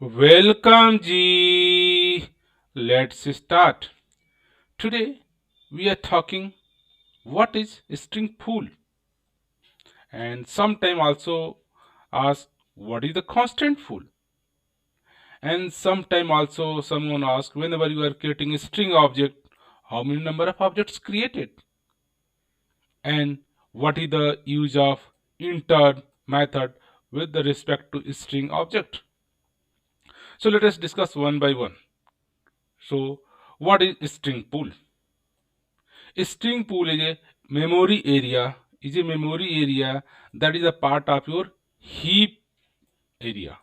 Welcome G. Let's start. Today we are talking what is string pool and sometime also ask what is the constant pool, and sometime also someone ask whenever you are creating a string object how many number of objects created and what is the use of intern method with the respect to string object. So let us discuss one by one. So what is string pool? String pool is a memory area that is a part of your heap area.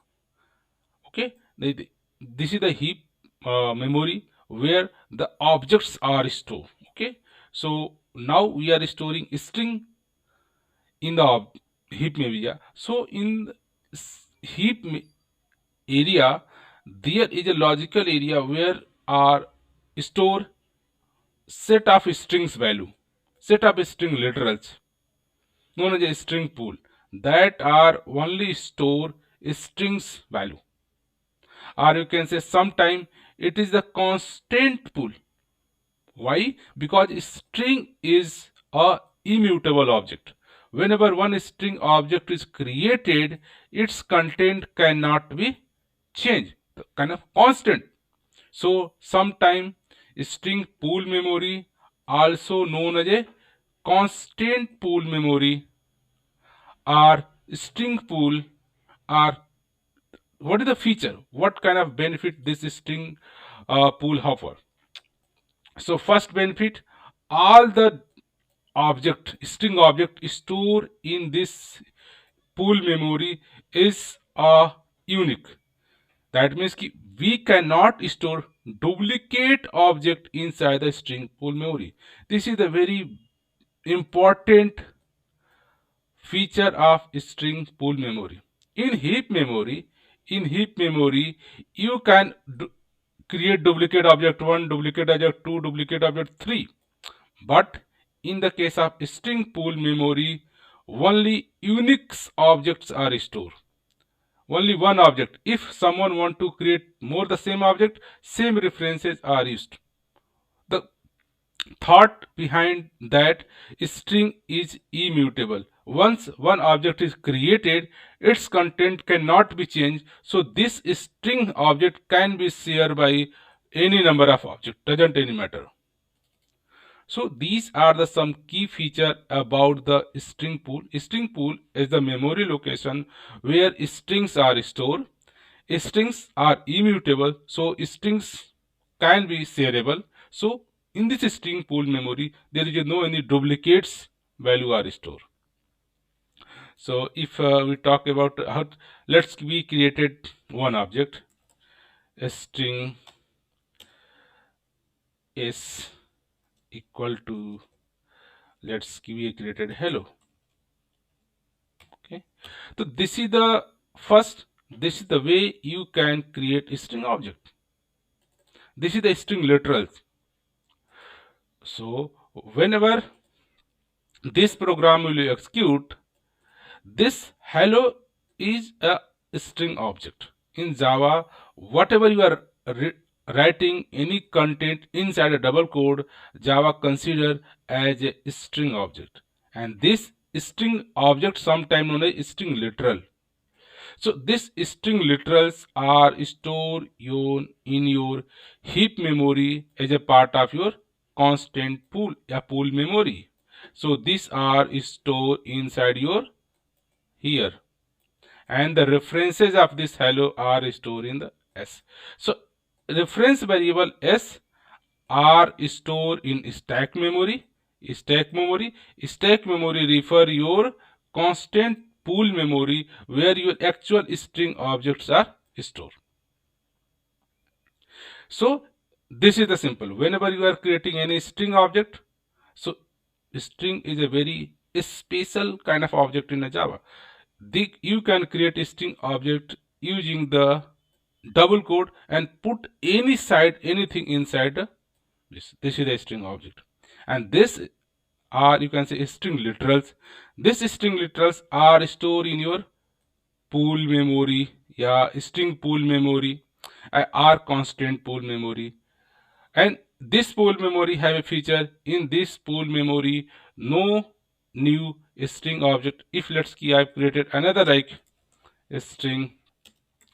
Okay, this is the heap memory where the objects are stored. Okay, so now we are storing string in the heap area. So in the area, there is a logical area where are store set of strings value, set of string literals known as a string pool that are only store strings value, or you can say sometime it is the constant pool. Why? Because string is a immutable object. Whenever one string object is created, its content cannot be changed, the kind of constant. So sometime string pool memory, also known as a constant pool memory, or string pool, or what is the feature, what kind of benefit this string pool offer. So first benefit, all the object string object stored in this pool memory is unique. That means we cannot store duplicate object inside the string pool memory. This is the very important feature of string pool memory. In heap memory, you can create duplicate object 1, duplicate object 2, duplicate object 3. But in the case of string pool memory, only unique objects are stored. Only one object. If someone want to create more the same object, same references are used. The thought behind that string is immutable. Once one object is created, its content cannot be changed. So this string object can be shared by any number of objects. Doesn't any matter. So these are the some key feature about the string pool. String pool is the memory location where strings are stored. Strings are immutable, so strings can be shareable. So in this string pool memory, there is no any duplicates value are stored. So if we talk about how, let's we created one object, a string s equal to, let's we created hello. Okay, so this is the way you can create a string object. This is the string literals. So whenever this program will execute, this hello is a string object. In Java, whatever you are writing any content inside a double quote, Java consider as a string object. And this string object sometimes known as string literal. So this string literals are stored in your heap memory as a part of your constant pool, a pool memory. So these are stored inside your here, and the references of this hello are stored in the S. So reference variable S are stored in stack memory. Stack memory refer your constant pool memory where your actual string objects are stored. So this is the simple. Whenever you are creating any string object, so string is a very special kind of object in a Java. You can create a string object using the double quote and put anything inside this. This is a string object, and this are, you can say, string literals. This string literals are stored in your pool memory या string pool memory, or constant pool memory. And this pool memory have a feature. In this pool memory, no new string object. If let's see, I've created another like string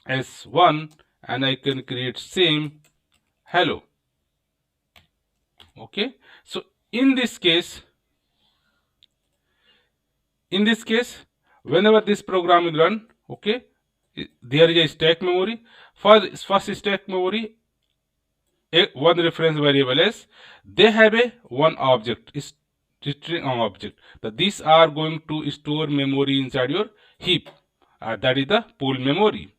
s1, and I can create same hello. Okay, so in this case, whenever this program will run, okay, there is a stack memory. For first stack memory, one reference variable is they have a one object is string object. These are going to store memory inside your heap. That is the pool memory.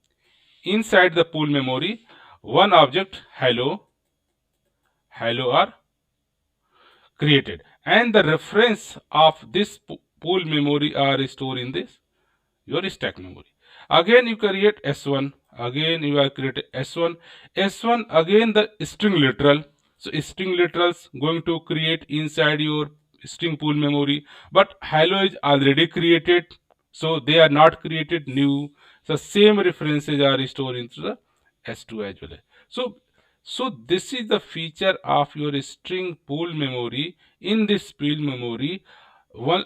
Inside the pool memory, one object hello are created, and the reference of this pool memory are stored in this your stack memory. Again you create s1, again you are created s1 again the string literal. So string literals going to create inside your string pool memory, but hello is already created, so they are not created new. So same references are stored into the s2 as well. So this is the feature of your string pool memory. In this pool memory, one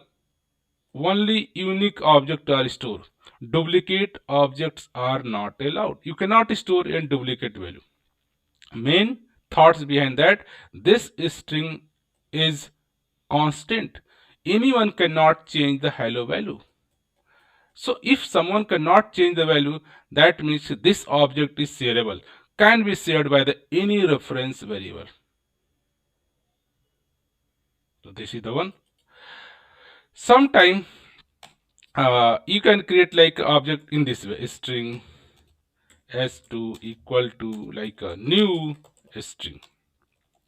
only unique objects are stored. Duplicate objects are not allowed. You cannot store a duplicate value. Main thoughts behind that, this string is constant. Anyone cannot change the hello value. So if someone cannot change the value, that means this object is shareable, can be shared by the any reference variable. So this is the one. Sometime you can create like object in this way, string s2 equal to like a new string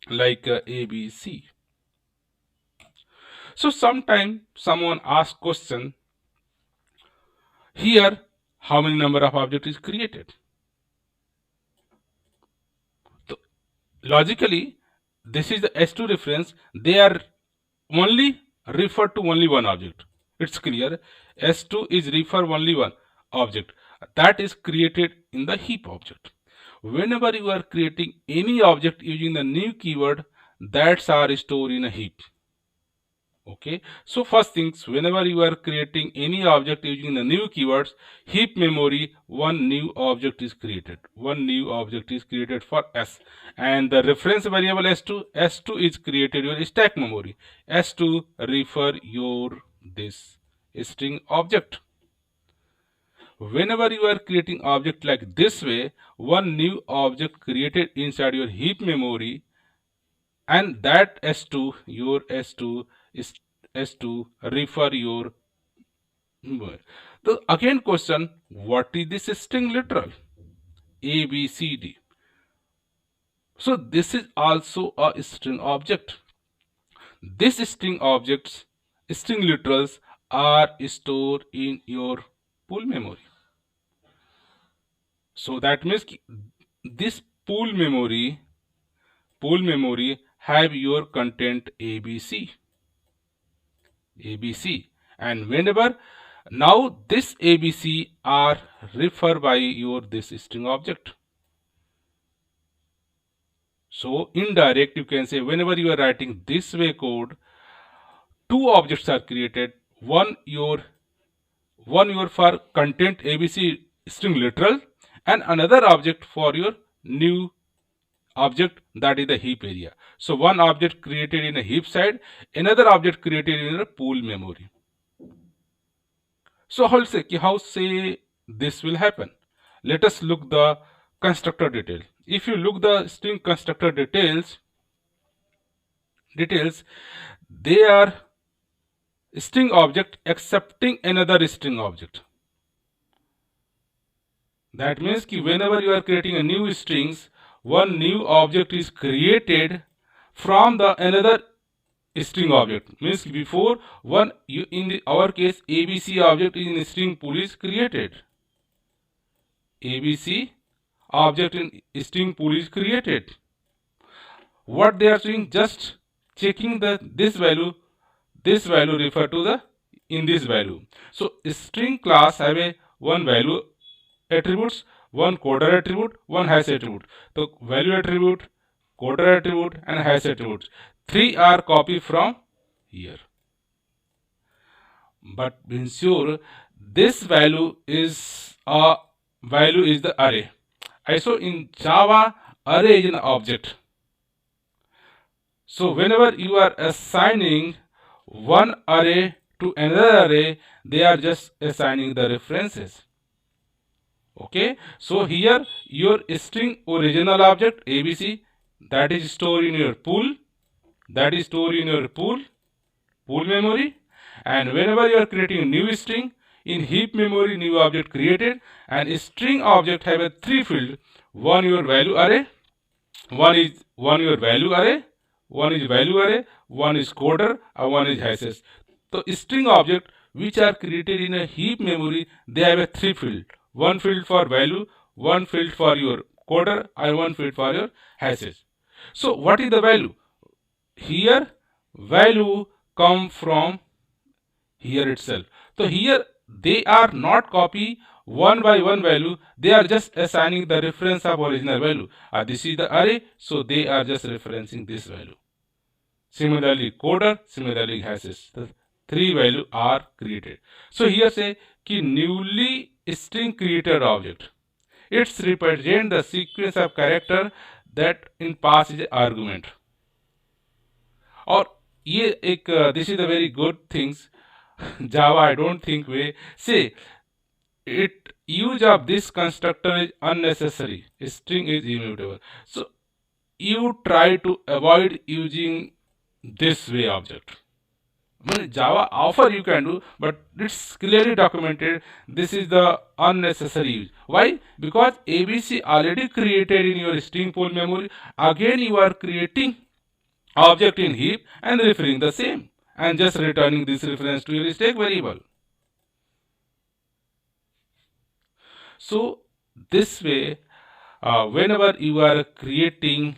like abc. So sometime someone asks question here, how many number of object is created. So logically this is the s2 reference, they are only refer to only one object. It's clear, s2 is refer only one object that is created in the heap object. Whenever you are creating any object using the new keyword, that's are stored in a heap. Okay, so first things, whenever you are creating any object using the new keywords, heap memory, one new object is created. One new object is created for s, and the reference variable s2 is created your stack memory. s2 refer your this string object. Whenever you are creating object like this way, one new object created inside your heap memory, and that s2 your s2 is s2 refer your. The again question, what is this string literal? A B C D. So this is also a string object. This string objects, string literals are stored in your pool memory. So that means this pool memory have your content ABC. And whenever now this ABC are referred by your this string object. So indirect you can say, whenever you are writing this way code, two objects are created, one your for content ABC string literal, and another object for your new object, that is the heap area. So one object created in a heap side, another object created in a pool memory. So how say this will happen? Let us look the constructor detail. If you look the string constructor details, they are string object accepting another string object. That means ki whenever you are creating a new strings, one new object is created from the another string object. Means before one you in our case ABC object in string pool is created. ABC object in string pool is created. What they are doing, just checking the this value refer to the in this value. So string class have a one value attributes, one coder attribute, one hash attribute. So value attribute, coder attribute, and hash attribute. Three are copied from here. But ensure this value is the array. I saw in Java, array is an object. So whenever you are assigning one array to another array, they are just assigning the references. Okay, so here your string original object ABC, that is stored in your pool, pool memory, and whenever you are creating a new string in heap memory, new object created, and string object have a three field, one your value array, one your value array, one is value array, one is coder, and one is hashes. So string object which are created in a heap memory, they have a three field, one field for value, one field for your coder, and one field for your hashes. So what is the value? Here value come from here itself. So here they are not copy one by one value, they are just assigning the reference of original value. This is the array, so they are just referencing this value. Similarly coder, similarly hashes. The three value are created. So here say कि newly string created object. It's represent the sequence of character that in pass is argument. और ये एक this is the very good things Java I don't think way say it use of this constructor is unnecessary. String is immutable. So you try to avoid using this way object. Well, Java offer you can do, but it's clearly documented. This is the unnecessary use. Why? Because ABC already created in your string pool memory. Again, you are creating object in heap and referring the same and just returning this reference to your stack variable. So this way, whenever you are creating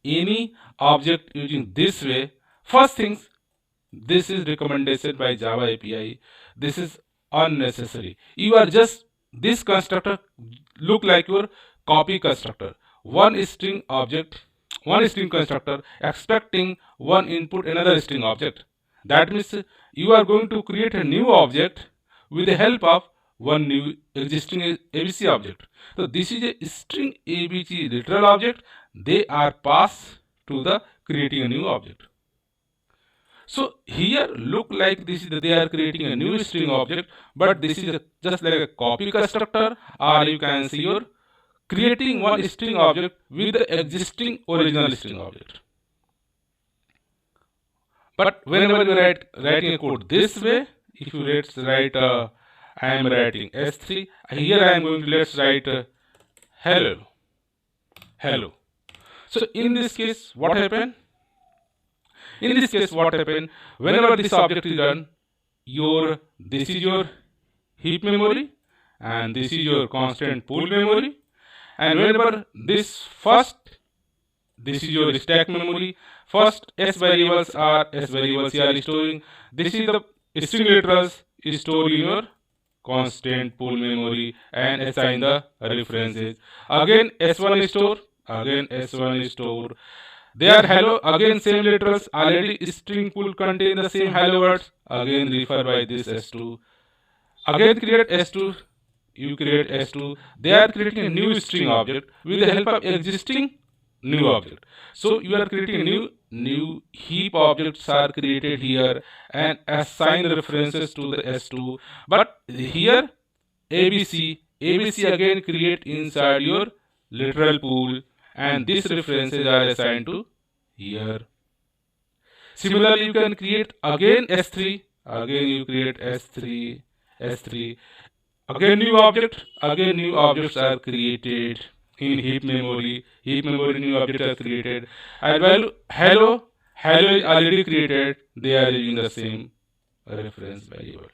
any object using this way, first things, this is recommendation by Java API. This is unnecessary. You are just this constructor look like your copy constructor. One string object, one string constructor expecting one input another string object. That means you are going to create a new object with the help of one new existing ABC object. So this is a string ABC literal object. They are passed to the creating a new object. So here look like this is they are creating a new string object, but this is just like a copy constructor, or you can see you're creating one string object with the existing original string object. But whenever you writing a code this way, if you let's write I am writing S3, here I am going to let's write hello. So in this case, what happened? In this case, what happened? Whenever this object is done, this is your heap memory, and this is your constant pool memory, and whenever this is your stack memory. First S variables you are storing. This is the string literals is stored in your constant pool memory and assign the references. Again S1 is stored. Again S1 is stored. They are hello, again same literals, already string pool contain the same hello words, again refer by this S2. Again create S2, you create S2. They are creating a new string object with the help of existing new object. So you are creating a new heap objects are created here and assign references to the S2. But here ABC again create inside your literal pool, and these references are assigned to here. Similarly, you can create again S3, again you create S3, again new objects are created in heap memory new objects are created, and value hello is already created, they are using the same reference variable.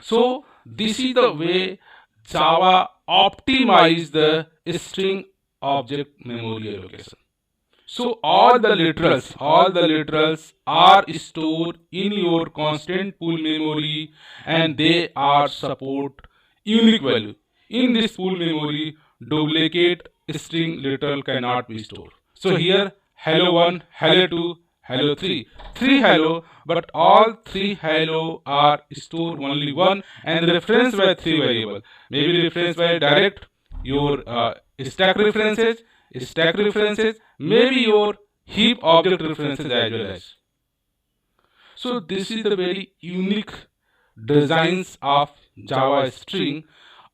So this is the way Java optimize the string object memory allocation. So all the literals are stored in your constant pool memory, and they are support unique value. In this pool memory, duplicate string literal cannot be stored. So here hello 1, hello 2, hello 3. 3 hello, but all 3 hello are stored only one and referenced by 3 variable. Maybe referenced by direct your stack references, maybe your heap object references as well as. So this is the very unique designs of Java string.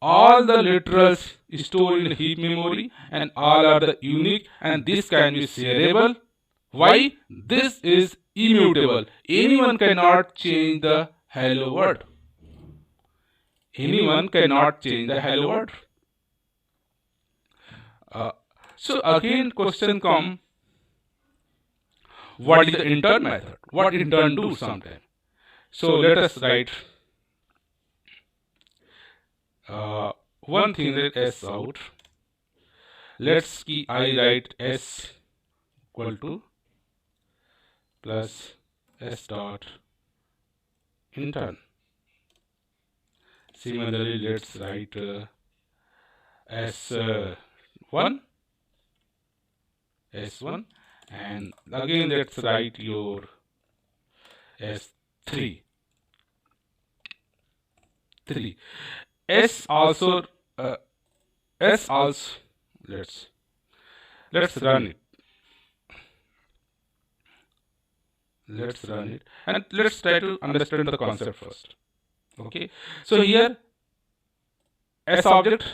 All the literals stored in heap memory and all are the unique and this can be shareable. Why? This is immutable. Anyone cannot change the hello word. Anyone cannot change the hello word. So again question come, what is the intern method? What intern do sometime? So let us write one thing, let s out. Let's key I write s equal to plus s dot intern. Similarly, let's write s1 and again let's write your s3 s also let's run it. And let's try to understand the concept first. Okay, so here s object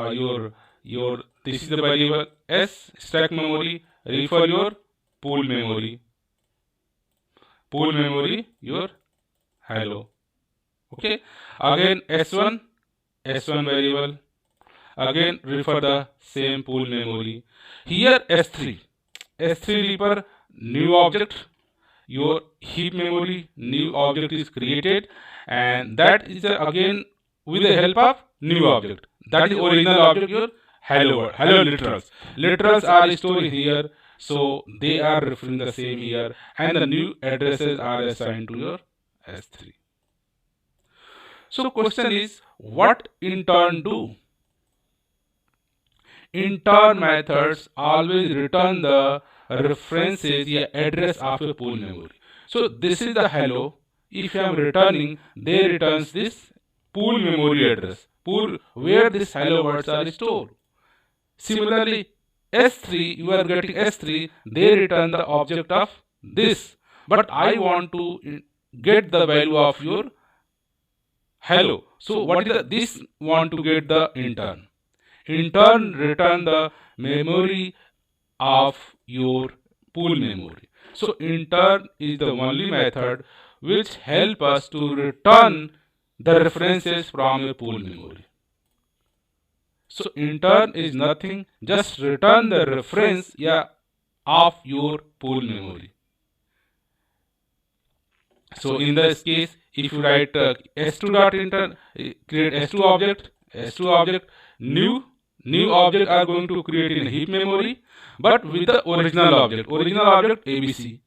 your this is the variable s stack memory refer your pool memory your hello. Okay, again s1 variable again refer the same pool memory. Here s3 refer new object, your heap memory new object is created and that is again with the help of new object, that is original object your hello literals are stored here, so they are referring the same here and the new addresses are assigned to your s3. So question is, what intern do? Intern methods always return the references, the address of your pool memory. So this is the hello. If I am returning, they returns this pool memory address, pool where these hello words are stored. Similarly, S3, you are getting S3, they return the object of this, but I want to get the value of your hello. So what is the this want to get the intern? Intern return the memory of your pool memory. So intern is the only method which help us to return the references from your pool memory. So intern is nothing, just return the reference of your pool memory. So in this case, if you write s2 dot intern, create s2 object, new object are going to create in heap memory, but with the original object ABC.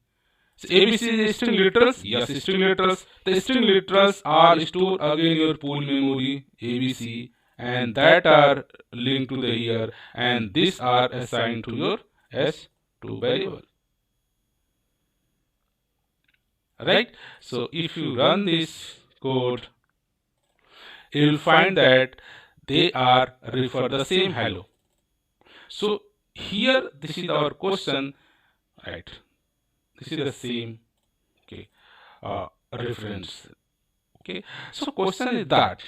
So ABC is string literals, yes, string literals. The string literals are stored again your pool memory ABC, and that are linked to the here, and these are assigned to your s2 variable. Right? So if you run this code, you will find that they are refer the same hello. So here this is our question, right? This is the same reference. Okay. So question is that.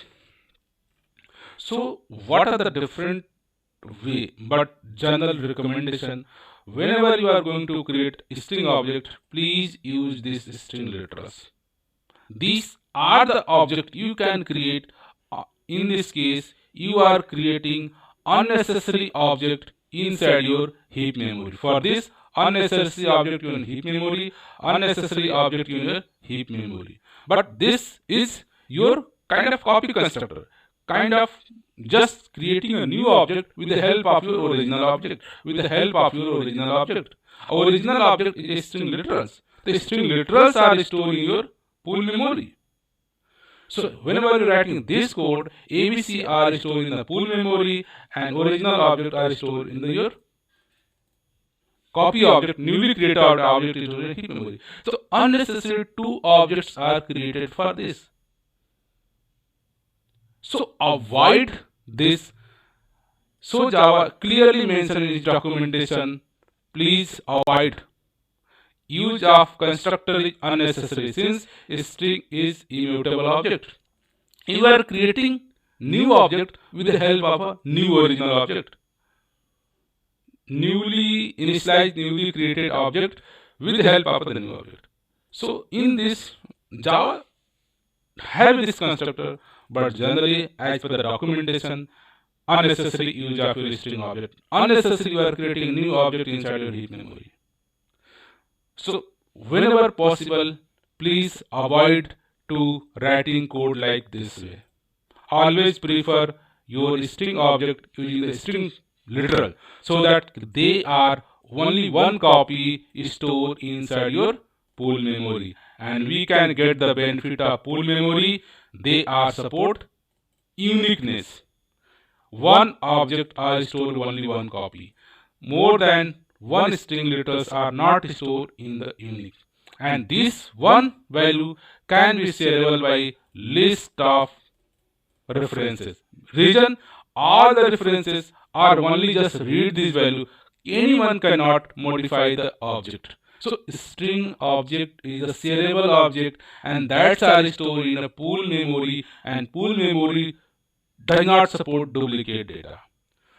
So what are the different way, but general recommendation, whenever you are going to create a string object, please use these string literals. These are the object you can create. In this case, you are creating unnecessary object inside your heap memory. For this, unnecessary object in heap memory, unnecessary object in your heap memory. But this is your kind of copy constructor, kind of just creating a new object with the help of your original object. Original object is string literals. The string literals are stored in your pool memory. So whenever you're writing this code, ABC are stored in the pool memory and original object are stored in your copy object, newly created object is stored in heap memory. So unnecessary two objects are created for this. So avoid this. So Java clearly mentioned in its documentation, please avoid use of constructor is unnecessary since string is immutable object. You are creating new object with the help of a new original object. Newly initialized, newly created object with the help of the new object. So in this, Java have this constructor, but generally as per the documentation, unnecessary use of your string object. Unnecessary you are creating new object inside your heap memory. So whenever possible, please avoid to writing code like this way. Always prefer your string object using the string literal so that they are only one copy stored inside your pool memory, and we can get the benefit of pool memory. They are support uniqueness. One object are stored only one copy. More than one string letters are not stored in the unique. And this one value can be shareable by list of references. Reason all the references are only just read this value. Anyone cannot modify the object. So string object is a shareable object and that's are stored in a pool memory, and pool memory does not support duplicate data.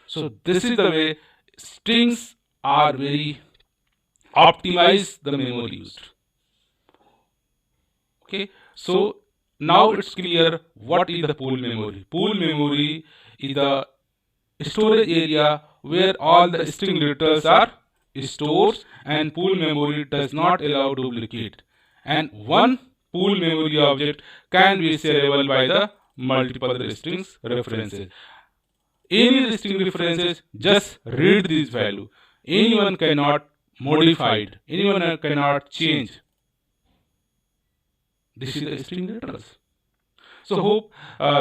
So this is the way strings are very optimize the memory used. Okay, so now it's clear what is the pool memory. Pool memory is the storage area where all the string letters are stored, and pool memory does not allow duplicate. And one pool memory object can be shareable by the multiple strings references. Any string references, just read this value. Anyone cannot modify it. Anyone cannot change. This is the string letters. So hope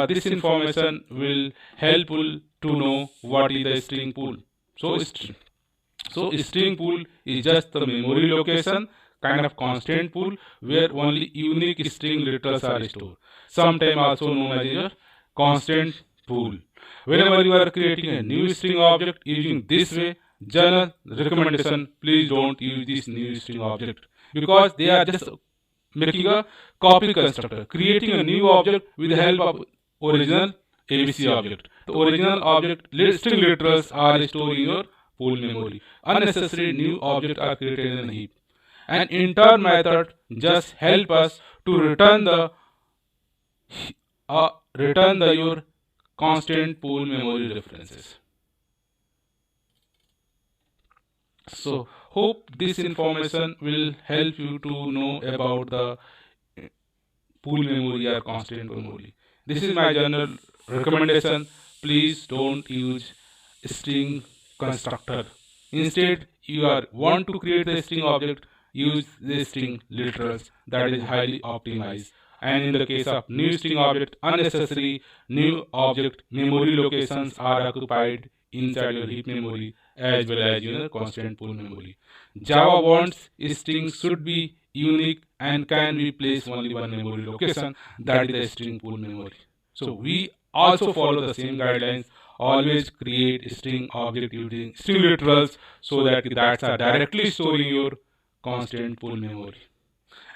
this information will helpful to know what is the string pool. So string pool is just the memory location, kind of constant pool where only unique string letters are stored. Sometimes also known as your constant pool. Whenever you are creating a new string object using this way, general recommendation, please don't use this new string object because they are just making a copy constructor, creating a new object with the help of original ABC object. The original object string literals are stored in your pool memory. Unnecessary new objects are created in a heap. And intern method just help us to return the your constant pool memory references. So hope this information will help you to know about the pool memory or constant memory. This is my general recommendation. Please don't use string constructor. Instead, you are want to create a string object, use the string literals, that is highly optimized. And in the case of new string object, unnecessary new object memory locations are occupied inside your heap memory as well as your constant pool memory. Java wants strings should be unique and can be placed only one memory location, that is the string pool memory. So we also follow the same guidelines. Always create string object using string literals so that that's are directly stored in your constant pool memory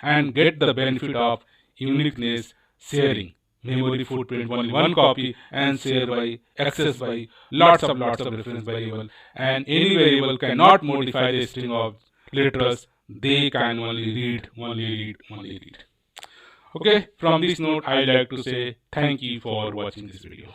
and get the benefit of uniqueness sharing. Memory footprint only one copy and share by access by lots of reference variable, and any variable cannot modify the string of literals. They can only read, only read. Okay, from this note I like to say thank you for watching this video.